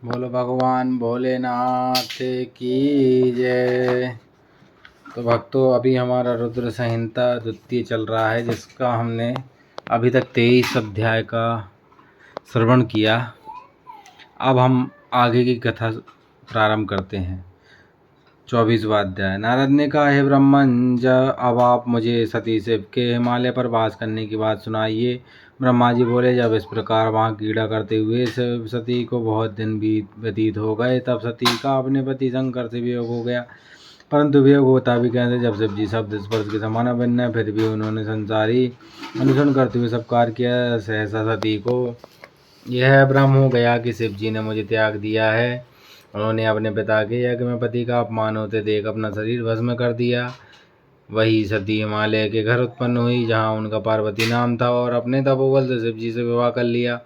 बोलो भगवान भोलेनाथ की जय। तो भक्तों, अभी हमारा रुद्र संहिता द्वितीय चल रहा है, जिसका हमने अभी तक 23 अध्याय का श्रवण किया। अब हम आगे की कथा प्रारंभ करते हैं। 24वां अध्याय। नारद ने कहा, हे ब्रह्मंज, अब आप मुझे सती शिव के हिमालय पर वास करने की बात सुनाइए। ब्रह्मा जी बोले, जब इस प्रकार वहाँ कीड़ा करते हुए सती को बहुत दिन व्यतीत हो गए, तब सती का अपने पति शंकर से वियोग हो गया। परंतु वियोग होता भी कैसे, जब शिव जी शब्द स्पर्श के समान अभिन्न है, फिर भी उन्होंने संसारी अनुसरण करते हुए सब कार्य किया। सहसा सती को यह भ्रम हो गया कि शिव जी ने मुझे त्याग दिया है। उन्होंने अपने पिता के यज्ञ में पति का अपमान होते देख अपना शरीर भस्म कर दिया। वही सती हिमालय के घर उत्पन्न हुई, जहाँ उनका पार्वती नाम था, और अपने तपोबल से शिव जी से विवाह कर लिया।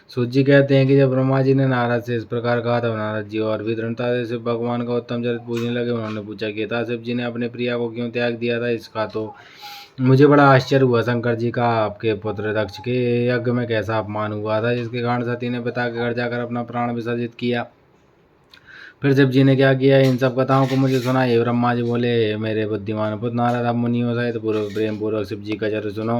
सूत जी कहते हैं कि जब ब्रह्मा जी ने नारद से इस प्रकार कहा, तब नारद जी और भी दृढ़ता से शिव भगवान का उत्तम चरित्र पूजने लगे। उन्होंने पूछा कि था शिव जी ने अपने प्रिया को क्यों त्याग दिया था, इसका तो मुझे बड़ा आश्चर्य हुआ। शंकर जी का आपके पुत्र दक्ष के यज्ञ में कैसा अपमान हुआ था, जिसके कारण सती ने पिता के घर जाकर अपना प्राण विसर्जित किया। फिर शिव जी ने क्या किया, इन सब कथाओं को मुझे सुनाइए। ब्रह्मा जी बोले, मेरे बुद्धिमान पुत्र नारद, अब मुनियों सहित प्रेम पूर्वक शिव जी का चरित्र सुनो।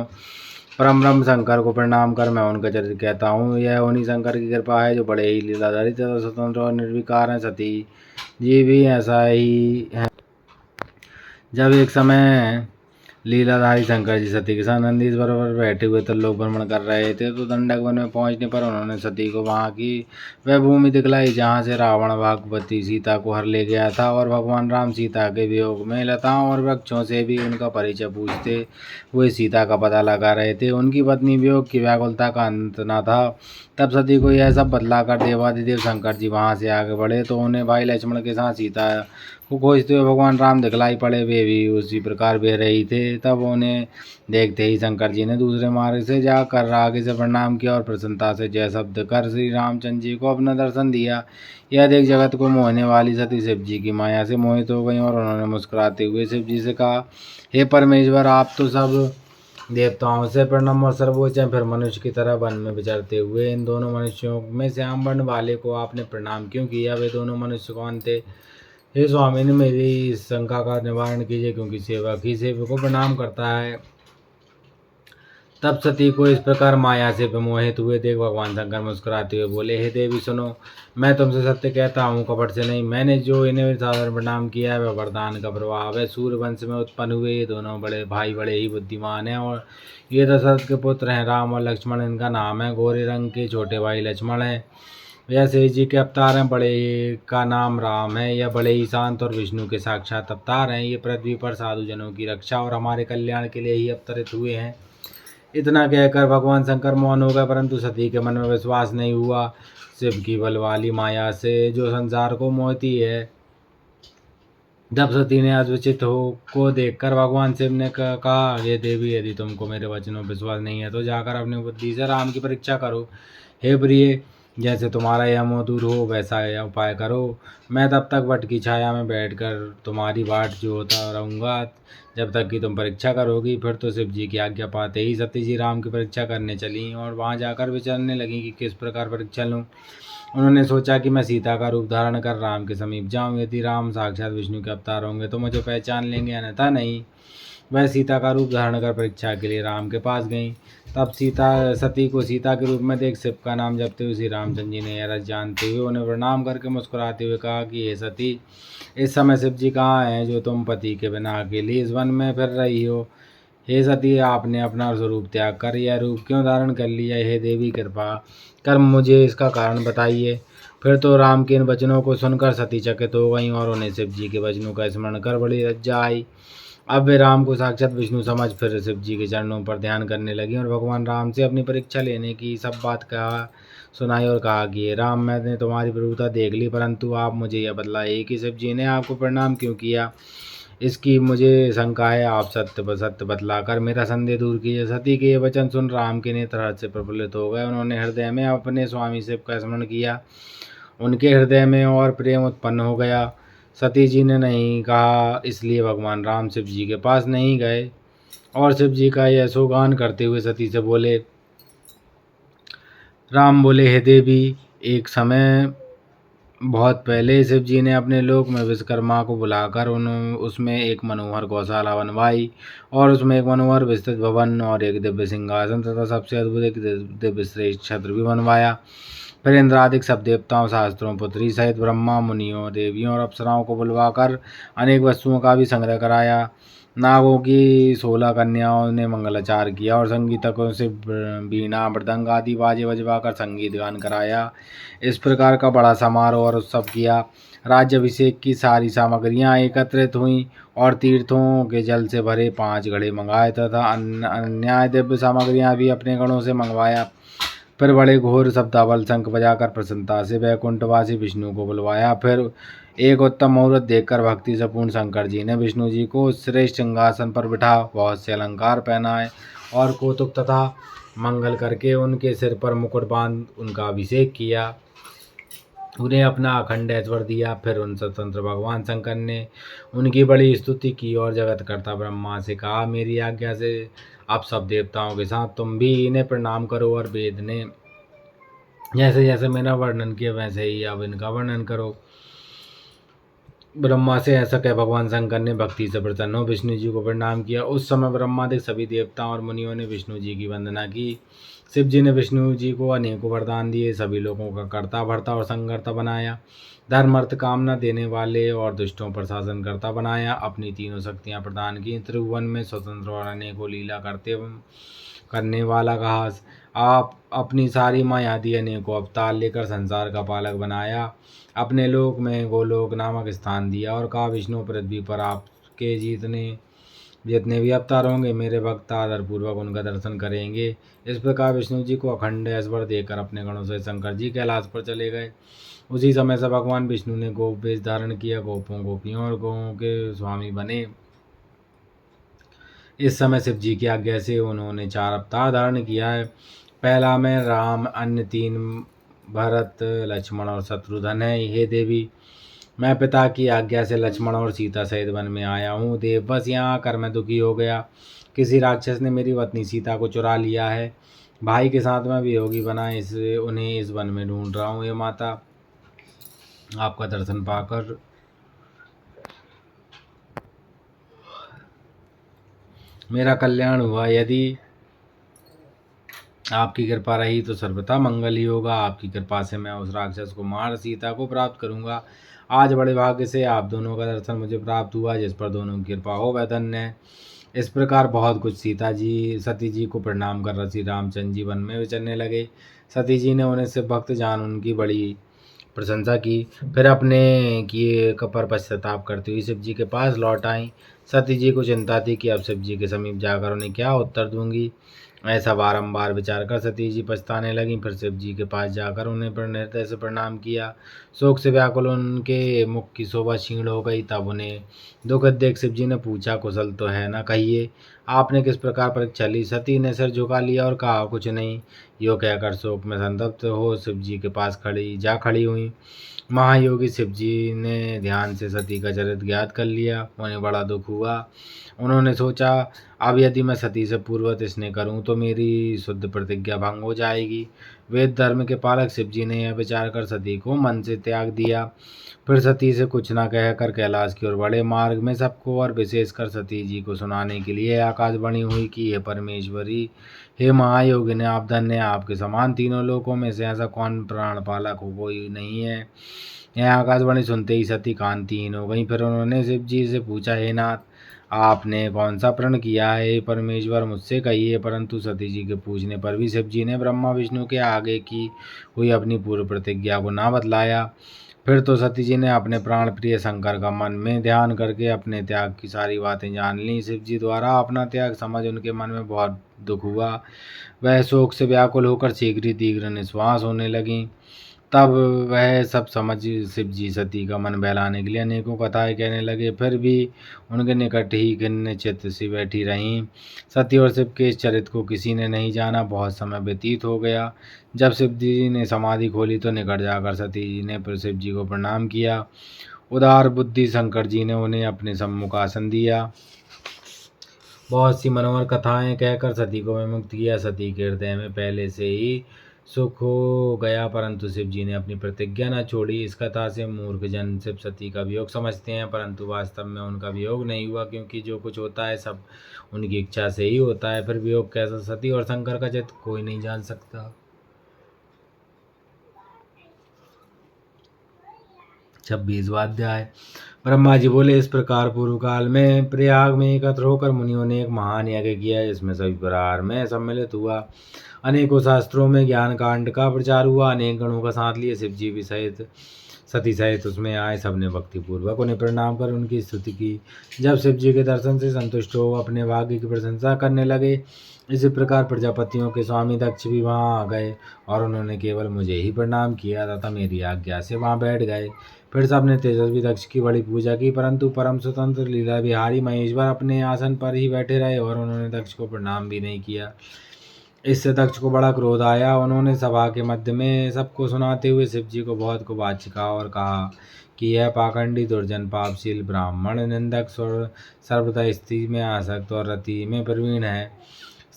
परम ब्रह्म शंकर को प्रणाम कर मैं उनका चरित्र कहता हूँ। यह उन्हीं शंकर की कृपा है जो बड़े ही लीलाधारी तथा स्वतंत्र और निर्विकार हैं। सती जी भी ऐसा ही है। जब एक समय लीलाधारी शंकर जी सती के साथ नंदीश्वर पर बैठे हुए त्रिलोक भ्रमण कर रहे थे, तो दंडक वन में पहुंचने पर उन्होंने सती को वहां की वह भूमि दिखलाई जहां से रावण भागवती सीता को हर ले गया था, और भगवान राम सीता के वियोग में लताओं और वृक्षों से भी उनका परिचय पूछते हुए सीता का पता लगा रहे थे। उनकी पत्नी वियोग की व्याकुलता का अंत न था। तब सती को यह सब बतलाकर देवादिदेव शंकर जी वहां से आगे बढ़े, तो उन्हें भाई लक्ष्मण के साथ सीता को खोजते हुए भगवान राम दिखलाई पड़े। वे भी उसी प्रकार बह रही थे। तब उन्हें देखते ही शंकर जी ने दूसरे मार्ग से जाकर आगे से प्रणाम किया और प्रसन्नता से जय शब्द कर श्री रामचंद्र जी को अपना दर्शन दिया। यह देख जगत को मोहने वाली सती शिव जी की माया से मोहित हो गई, और उन्होंने मुस्कुराते हुए शिव जी से कहा, हे परमेश्वर, आप तो सब देवताओं से प्रणम और सर्वोच्च हैं, फिर मनुष्य की तरह वन में विचरते हुए इन दोनों मनुष्यों में श्याम वर्ण वाले को आपने प्रणाम क्यों किया? वे दोनों मनुष्य कौन थे? हे स्वामी ने मेरी इस शंका का निवारण कीजिए, क्योंकि सेवक ही सेवक को प्रणाम करता है। तब सती को इस प्रकार माया से विमोहित हुए देख भगवान शंकर मुस्कुराते हुए बोले, हे देवी सुनो, मैं तुमसे सत्य कहता हूँ, कपट से नहीं। मैंने जो इन्हें साधारण प्रणाम किया है वह वरदान का प्रभाव है। सूर्य वंश में उत्पन्न हुए ये दोनों बड़े भाई बड़े ही बुद्धिमान हैं, और ये दशरथ के पुत्र हैं। राम और लक्ष्मण इनका नाम है। गोरे रंग के छोटे भाई लक्ष्मण हैं, यह शेष जी के अवतार हैं। बड़े का नाम राम है, यह बड़े ही शांत और विष्णु के साक्षात अवतार हैं। ये पृथ्वी पर साधु जनों की रक्षा और हमारे कल्याण के लिए ही अवतरित हुए हैं। इतना कहकर भगवान शंकर मौन हो गए, परंतु सती के मन में विश्वास नहीं हुआ। शिव की बल वाली माया से जो संसार को मोहती है। जब सती ने अद्विचित को देखकर भगवान शिव ने कहा, ये देवी, यदि तुमको मेरे वचनों पर विश्वास नहीं है तो जाकर अपनी बुद्धि से राम की परीक्षा करो। हे प्रिय, जैसे तुम्हारा यह मोह दूर हो वैसा यह उपाय करो। मैं तब तक वट की छाया में बैठकर तुम्हारी बाट जोहता रहूँगा जब तक कि तुम परीक्षा करोगी। फिर तो शिव जी की आज्ञा पाते ही सती जी राम की परीक्षा करने चली, और वहाँ जाकर विचारने लगी कि किस प्रकार परीक्षा लूँ। उन्होंने सोचा कि मैं सीता का रूप धारण कर राम के समीप जाऊं। यदि राम साक्षात विष्णु के अवतार होंगे तो मुझे पहचान लेंगे, अन्यथा नहीं। वह सीता का रूप धारण कर परीक्षा के लिए राम के पास गई। तब सती को सीता के रूप में देख शिव का नाम जपते हुए श्री रामचंद्र जी ने यह रस जानते हुए उन्हें प्रणाम करके मुस्कुराते हुए कहा कि हे सती, इस समय शिव जी कहाँ हैं जो तुम पति के बिना अकेली इस वन में फिर रही हो? हे सती, आपने अपना स्वरूप त्याग कर यह रूप क्यों धारण कर लिया? हे देवी, कृपा कर मुझे इसका कारण बताइए। फिर तो राम के इन वचनों को सुनकर सती चकित हो गई, और उन्हें शिव जी के वचनों का स्मरण कर बड़ी लज्जा आई। अब वे राम को साक्षात विष्णु समझ फिर शिव जी के चरणों पर ध्यान करने लगी, और भगवान राम से अपनी परीक्षा लेने की सब बात सुनाई और कहा कि हे राम, मैंने तुम्हारी प्रभुता देख ली, परंतु आप मुझे यह बतलाइए कि शिव जी ने आपको प्रणाम क्यों किया? इसकी मुझे शंका है। आप सत्य बतलाकर मेरा संदेह दूर कीजिए। सती के ये वचन सुन राम के नेत्र हर्ष से प्रफुल्लित हो गए। उन्होंने हृदय में अपने स्वामी शिव का स्मरण किया। उनके हृदय में और प्रेम उत्पन्न हो गया। सती जी ने नहीं कहा, इसलिए भगवान राम शिव जी के पास नहीं गए, और शिव जी का यह यशोगान करते हुए सती से राम बोले, हे देवी, एक समय बहुत पहले शिव जी ने अपने लोक में विश्वकर्मा को बुलाकर उसमें एक मनोहर गौशाला बनवाई और उसमें एक मनोहर विस्तृत भवन और एक दिव्य सिंहासन तथा सबसे अद्भुत एक दिव्य श्रेष्ठ छत्र भी बनवाया। फिर इंद्रादिक सब देवताओं, शास्त्रों, पुत्री सहित ब्रह्मा, मुनियों, देवियों और अप्सराओं को बुलवाकर अनेक वस्तुओं का भी संग्रह कराया। नागों की 16 कन्याओं ने मंगलाचार किया और संगीतकों से वीणा, मृदंग आदि बाजे बजवाकर संगीत गान कराया। इस प्रकार का बड़ा समारोह और उत्सव किया। राज्याभिषेक की सारी सामग्रियां एकत्रित हुईं और तीर्थों के जल से भरे 5 घड़े मंगाए तथा अन्य दिव्य सामग्रियां भी अपने गणों से मंगवाया। फिर बड़े घोर शब्दावल शंख बजाकर प्रसन्नता से वैकुंठवासी विष्णु को बुलवाया। फिर एक उत्तम मुहूर्त देखकर भक्ति से पूर्ण शंकर जी ने विष्णु जी को श्रेष्ठ सिंहासन पर बिठा बहुत से अलंकार पहनाए और कौतुक तथा मंगल करके उनके सिर पर मुकुट बांध उनका अभिषेक किया, उन्हें अपना अखंड ऐश्वर्य दिया। फिर उन स्वतंत्र भगवान शंकर ने उनकी बड़ी स्तुति की और जगतकर्ता ब्रह्मा से कहा, मेरी आज्ञा से आप सब देवताओं के साथ तुम भी इन्हें प्रणाम करो और वेद ने जैसे जैसे मेरा वर्णन किया वैसे ही अब इनका वर्णन करो। ब्रह्मा से ऐसा कह भगवान शंकर ने भक्ति से प्रसन्न हो विष्णु जी को प्रणाम किया। उस समय ब्रह्मादि सभी देवताओं और मुनियों ने विष्णु जी की वंदना की। शिव जी ने विष्णु जी को अनेकों वरदान दिए, सभी लोगों का कर्ता भर्ता और संगर्ता बनाया, धर्म अर्थ कामना देने वाले और दुष्टों पर शासन करता बनाया। अपनी तीनों शक्तियां प्रदान की। त्रिभुवन में स्वतंत्र और अनेकों लीला करने वाला कहा। आप अपनी सारी मायादी अनेकों अवतार लेकर संसार का पालक बनाया। अपने लोक में गोलोक नामक स्थान दिया और कहा, विष्णु पृथ्वी पर आपके जितने भी अवतार होंगे मेरे भक्त आदरपूर्वक उनका दर्शन करेंगे। इस प्रकार विष्णु जी को अखंड ऐश्वर्य देकर अपने गणों से शंकर जी कैलाश पर चले गए। उसी समय से भगवान विष्णु ने गोप वेश धारण किया, गोपों गोपियों और गौओं के स्वामी बने। इस समय शिव जी की आज्ञा से उन्होंने 4 अवतार धारण किया है। पहला में राम, अन्य 3 भरत, लक्ष्मण और शत्रुघ्न है। हे देवी, मैं पिता की आज्ञा से लक्ष्मण और सीता सहित वन में आया हूँ। देव, बस यहाँ आकर मैं दुखी हो गया। किसी राक्षस ने मेरी पत्नी सीता को चुरा लिया है। भाई के साथ मैं वियोगी बना उन्हें इस वन में ढूंढ रहा हूँ। ये माता, आपका दर्शन पाकर मेरा कल्याण हुआ। यदि आपकी कृपा रही तो सर्वथा मंगल ही होगा। आपकी कृपा से मैं उस राक्षस को मार सीता को प्राप्त करूंगा। आज बड़े भाग्य से आप दोनों का दर्शन मुझे प्राप्त हुआ। जिस पर दोनों की कृपा हो वह धन्य है। इस प्रकार बहुत कुछ सती जी को प्रणाम कर श्री रामचंद्र जी वन में विचरने लगे। सती जी ने उन्हें से भक्त जान उनकी बड़ी प्रशंसा की। फिर अपने किए पर पश्चाताप करती हुई शिव जी के पास लौट आई। सती जी को चिंता थी कि अब शिव जी के समीप जाकर उन्हें क्या उत्तर दूंगी। ऐसा बारंबार विचार कर सती जी पछताने लगी। फिर शिव जी के पास जाकर उन्हें हृदय से प्रणाम किया। शोक से व्याकुल उनके मुख की शोभा क्षीण हो गई। तब उन्हें दुखद देख शिव जी ने पूछा, कुशल तो है ना, कहिए आपने किस प्रकार परीक्षा ली। सती ने सिर झुका लिया और कहा, कुछ नहीं। यो कहकर शोक में संतप्त हो शिव जी के पास खड़ी हुई। महायोगी शिव जी ने ध्यान से सती का चरित्र ज्ञात कर लिया। उन्हें बड़ा दुख हुआ। उन्होंने सोचा, अब यदि मैं सती से पूर्ववत स्नेह करूं तो मेरी शुद्ध प्रतिज्ञा भंग हो जाएगी। वेद धर्म के पालक शिव जी ने यह विचार कर सती को मन से त्याग दिया। फिर सती से कुछ न कहकर कैलाश की ओर बढ़े। मार्ग में सबको और विशेषकर सती जी को सुनाने के लिए आकाशवाणी हुई कि हे परमेश्वरी, हे महायोगिनी, आप धन्य हैं। आपके समान तीनों लोकों में से ऐसा कौन प्राण पालक हो कोई नहीं है। यह आकाशवाणी सुनते ही सती कांतिहीन हो गई। फिर उन्होंने शिव जी से पूछा, हे नाथ, आपने कौन सा प्रण किया है परमेश्वर, मुझसे कहिए। परंतु सती जी के पूछने पर भी शिव जी ने ब्रह्मा विष्णु के आगे की हुई अपनी पूर्व प्रतिज्ञा को ना बतलाया। फिर तो सती जी ने अपने प्राण प्रिय शंकर का मन में ध्यान करके अपने त्याग की सारी बातें जान लीं। शिव जी द्वारा अपना त्याग समझ उनके मन में बहुत दुख हुआ। वह शोक से व्याकुल होकर शीघ्र ही तीव्र निश्वास होने लगीं। तब वह सब समझ शिव जी सती का मन बहलाने के लिए अनेकों कथाएं कहने लगे। फिर भी उनके निकट ही खिन्न चित्त सी बैठी रहीं। सती और शिव के इस चरित्र को किसी ने नहीं जाना। बहुत समय व्यतीत हो गया। जब शिव जी ने समाधि खोली तो निकट जाकर सती जी ने फिर शिव जी को प्रणाम किया। उदार बुद्धि शंकर जी ने उन्हें अपने सम्मुख आसन दिया। बहुत सी मनोहर कथाएं कहकर सती को विमुक्त किया। सती के हृदय में पहले से ही सुख हो गया, परंतु शिव जी ने अपनी प्रतिज्ञा न छोड़ी। इस कथा से मूर्ख जन शिव सती का वियोग समझते हैं, परंतु वास्तव में उनका वियोग नहीं हुआ, क्योंकि जो कुछ होता है सब उनकी इच्छा से ही होता है। फिर वियोग कैसा सती और शंकर का चित्त कोई नहीं जान सकता। 26वां अध्याय। ब्रह्मा जी बोले, इस प्रकार पूर्व काल में प्रयाग में एकत्र होकर मुनियों ने एक महान यज्ञ किया। इसमें सभी प्रकार में सम्मिलित हुआ। अनेकों शास्त्रों में ज्ञान कांड का प्रचार हुआ। अनेक गणों का साथ लिए शिव जी भी सहित सती सहित उसमें आए। सबने भक्ति पूर्वक उन्हें प्रणाम कर उनकी स्तुति की। जब शिव जी के दर्शन से संतुष्ट हो अपने भाग्य की प्रशंसा करने लगे। इसी प्रकार प्रजापतियों के स्वामी दक्ष भी वहां आ गए और उन्होंने केवल मुझे ही प्रणाम किया तथा मेरी आज्ञा से वहां बैठ गए। फिर सबने तेजस्वी दक्ष की बड़ी पूजा की, परंतु परम स्वतंत्र लीला बिहारी महेश्वर अपने आसन पर ही बैठे रहे और उन्होंने दक्ष को प्रणाम भी नहीं किया। इससे दक्ष को बड़ा क्रोध आया। उन्होंने सभा के मध्य में सबको सुनाते हुए शिव जी को बहुत को वाचिका और कहा कि यह पाखंडी दुर्जन पापशील ब्राह्मण निंदक और सर्वदा स्त्री में आसक्त और रति में प्रवीण है।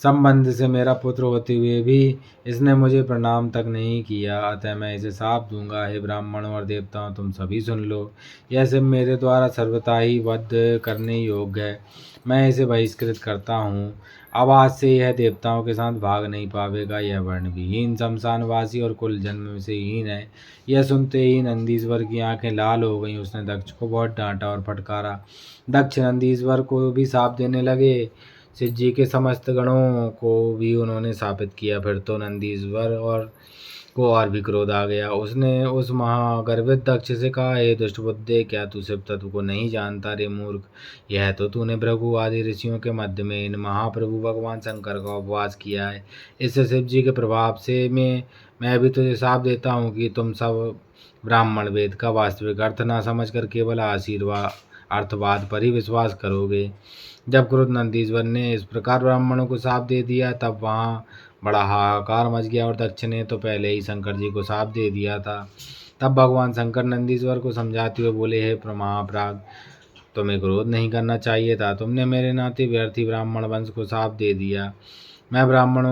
संबंध से मेरा पुत्र होते हुए भी इसने मुझे प्रणाम तक नहीं किया, अतः मैं इसे शाप दूंगा। हे ब्राह्मणों और देवताओं, तुम सभी सुन लो। यह सब मेरे द्वारा सर्वथा ही वध करने योग्य है। मैं इसे बहिष्कृत करता हूँ। अब आज से यह देवताओं के साथ भाग नहीं पावेगा। यह वर्ण विहीन, शमशानवासी और कुल जन्म से हीन है। यह सुनते ही नंदीश्वर की आंखें लाल हो गईं। उसने दक्ष को बहुत डांटा और फटकारा। दक्ष नंदीश्वर को भी शाप देने लगे। शिव जी के समस्त गणों को भी उन्होंने शापित किया। फिर तो नंदीश्वर और भी क्रोध आ गया। उसने उस महागर्भित दक्ष से कहा, हे दुष्ट बुद्धे, क्या तू शिव तत्व को नहीं जानता रे मूर्ख? यह तो तूने भृगु आदि ऋषियों के मध्य में इन महाप्रभु भगवान शंकर का उपवास किया है। इससे शिव जी के प्रभाव से मैं भी तुझे शाप देता हूँ कि तुम सब ब्राह्मण वेद का वास्तविक अर्थ न समझकर केवल आशीर्वाद अर्थवाद पर ही विश्वास करोगे। जब क्रोध नंदीश्वर ने इस प्रकार ब्राह्मणों को शाप दे दिया, तब वहाँ बड़ा हाहाकार मच गया और दक्ष ने तो पहले ही शंकर जी को शाप दे दिया था। तब भगवान शंकर नंदीश्वर को समझाते हुए बोले, हे महाप्राग, तुम्हें क्रोध नहीं करना चाहिए था। तुमने मेरे नाते व्यर्थी ब्राह्मण वंश को शाप दे दिया। मैं ब्राह्मण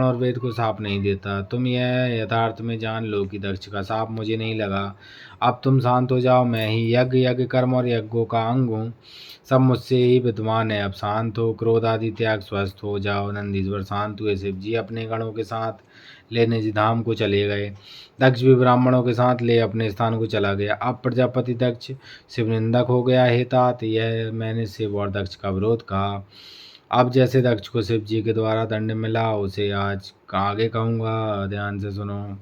और वेद को शाप नहीं देता। तुम यह यथार्थ में जान लो कि दक्ष का शाप मुझे नहीं लगा। अब तुम शांत हो जाओ। मैं ही यज्ञ कर्म और यज्ञों का अंग हूँ। सब मुझसे ही विद्वान है। अब शांत हो, क्रोध आदि त्याग, स्वस्थ हो जाओ। नंदीश्वर शांत हुए। शिव जी अपने गणों के साथ लेने धाम को चले गए। दक्ष भी ब्राह्मणों के साथ ले अपने स्थान को चला गया। अब प्रजापति दक्ष शिव निंदक हो गया। हे तात, यह मैंने शिव और दक्ष का विरोध कहा। अब जैसे दक्ष को शिव जी के द्वारा दंड मिला, उसे आज आगे कहूँगा, ध्यान से सुनो।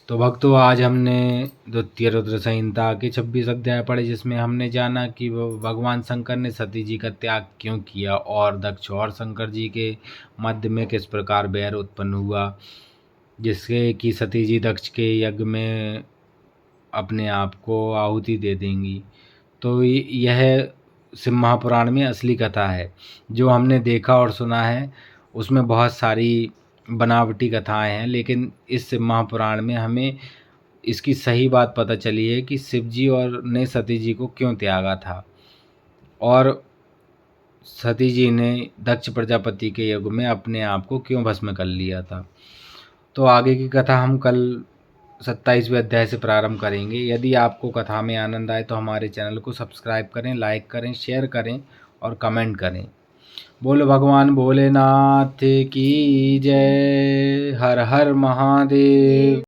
तो भक्तों, आज हमने द्वितीय रुद्र संहिता के 26 अध्याय पढ़े, जिसमें हमने जाना कि भगवान शंकर ने सती जी का त्याग क्यों किया और दक्ष और शंकर जी के मध्य में किस प्रकार बैर उत्पन्न हुआ, जिससे कि सती जी दक्ष के यज्ञ में अपने आप को आहुति दे देंगी। तो यह शिव महापुराण में असली कथा है। जो हमने देखा और सुना है उसमें बहुत सारी बनावटी कथाएं हैं, लेकिन इस शिव महापुराण में हमें इसकी सही बात पता चली है कि शिव जी ने सती जी को क्यों त्यागा था और सती जी ने दक्ष प्रजापति के यज्ञ में अपने आप को क्यों भस्म कर लिया था। तो आगे की कथा हम कल 27वें अध्याय से प्रारंभ करेंगे। यदि आपको कथा में आनंद आए तो हमारे चैनल को सब्सक्राइब करें, लाइक करें, शेयर करें और कमेंट करें। बोलो भगवान भोलेनाथ की जय। हर हर महादेव।